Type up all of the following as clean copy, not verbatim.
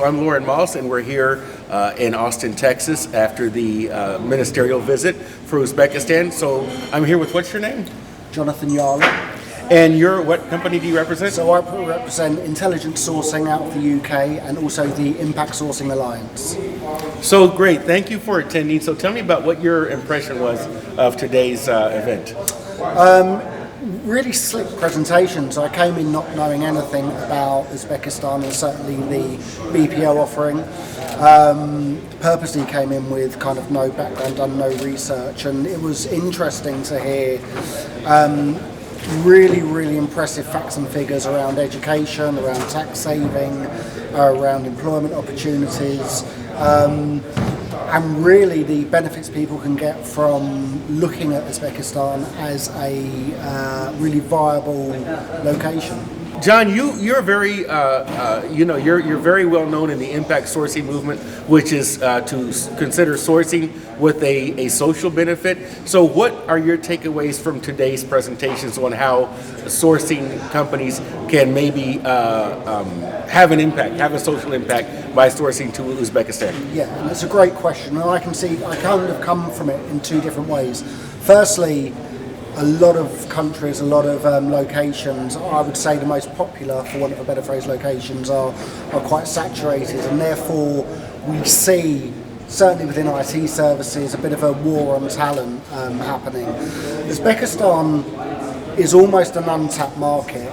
I'm Loren and we're here in Austin, Texas after the ministerial visit for Uzbekistan. So I'm here with, what's your name? Jonathan Yarley. And what company do you represent? So I represent intelligence sourcing out of the UK and also the Impact Sourcing Alliance. So great, thank you for attending. So tell me about what your impression was of today's event. Really slick presentations. I came in not knowing anything about Uzbekistan and certainly the BPO offering. Purposely came in with kind of no background, done no research, and it was interesting to hear really impressive facts and figures around education, around tax saving, around employment opportunities. And really the benefits people can get from looking at Uzbekistan as a really viable location. John, you're very you're very well known in the impact sourcing movement, which is to consider sourcing with a social benefit. So, what are your takeaways from today's presentations on how sourcing companies can maybe have an impact, have a social impact by sourcing to Uzbekistan? Yeah, and it's a great question, and I kind of come from it in two different ways. Firstly, a lot of countries, a lot of locations, I would say the most popular, for want of a better phrase, locations are quite saturated, and therefore we see, certainly within IT services, a bit of a war on talent happening. Uzbekistan is almost an untapped market.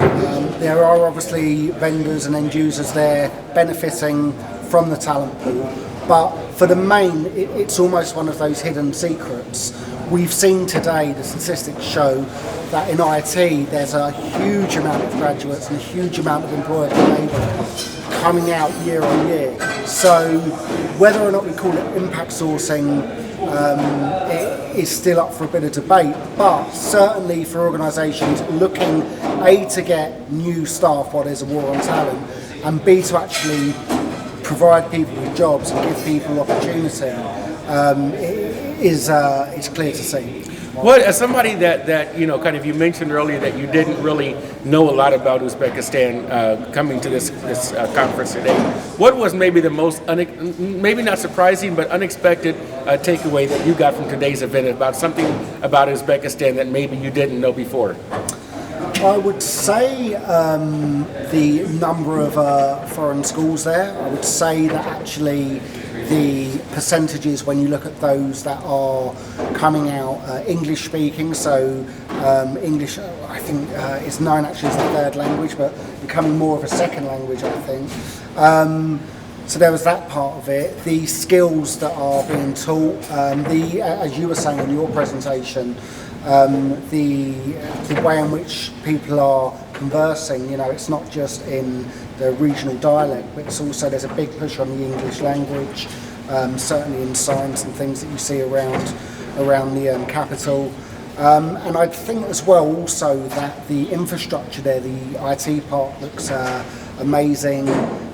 There are obviously vendors and end users there benefiting from the talent pool, but for the main, it's almost one of those hidden secrets. We've seen today, the statistics show that in IT there's a huge amount of graduates and a huge amount of employable labour coming out year on year. So whether or not we call it impact sourcing it is still up for a bit of debate, but certainly for organisations looking A, to get new staff while there's a war on talent, and B, to actually provide people with jobs and give people opportunity, it's clear to see. What, as somebody that you mentioned earlier that you didn't really know a lot about Uzbekistan coming to this conference today, what was maybe the most, maybe not surprising, but unexpected takeaway that you got from today's event about something about Uzbekistan that maybe you didn't know before? I would say the number of foreign schools there. I would say that actually the percentages, when you look at those that are coming out English speaking, so English I think is known actually as the third language, but becoming more of a second language, I think. So there was that part of it. The skills that are being taught, as you were saying in your presentation, the way in which people are conversing, it's not just in the regional dialect, but it's also, there's a big push on the English language, certainly in science and things that you see around the capital. And I think as well also that the infrastructure there, the IT part looks amazing.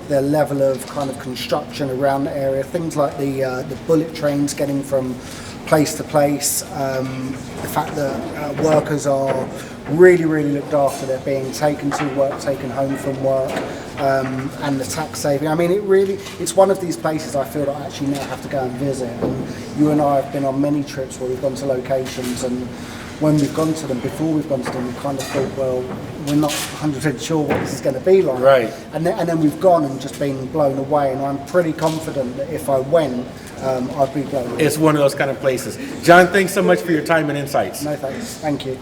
The level of kind of construction around the area, things like the bullet trains getting from place to place, the fact that workers are really looked after, they're being taken to work, taken home from work, and the tax saving. I mean, it's one of these places I feel that I actually now have to go and visit. And you and I have been on many trips where we've gone to locations, and when we've gone to them, before we've gone to them, we've kind of thought, well, we're not 100% sure what this is going to be like. Right. And then we've gone and just been blown away, and I'm pretty confident that if I went, I'd be blown away. It's one of those kind of places. John, thanks so much for your time and insights. No thanks. Thank you.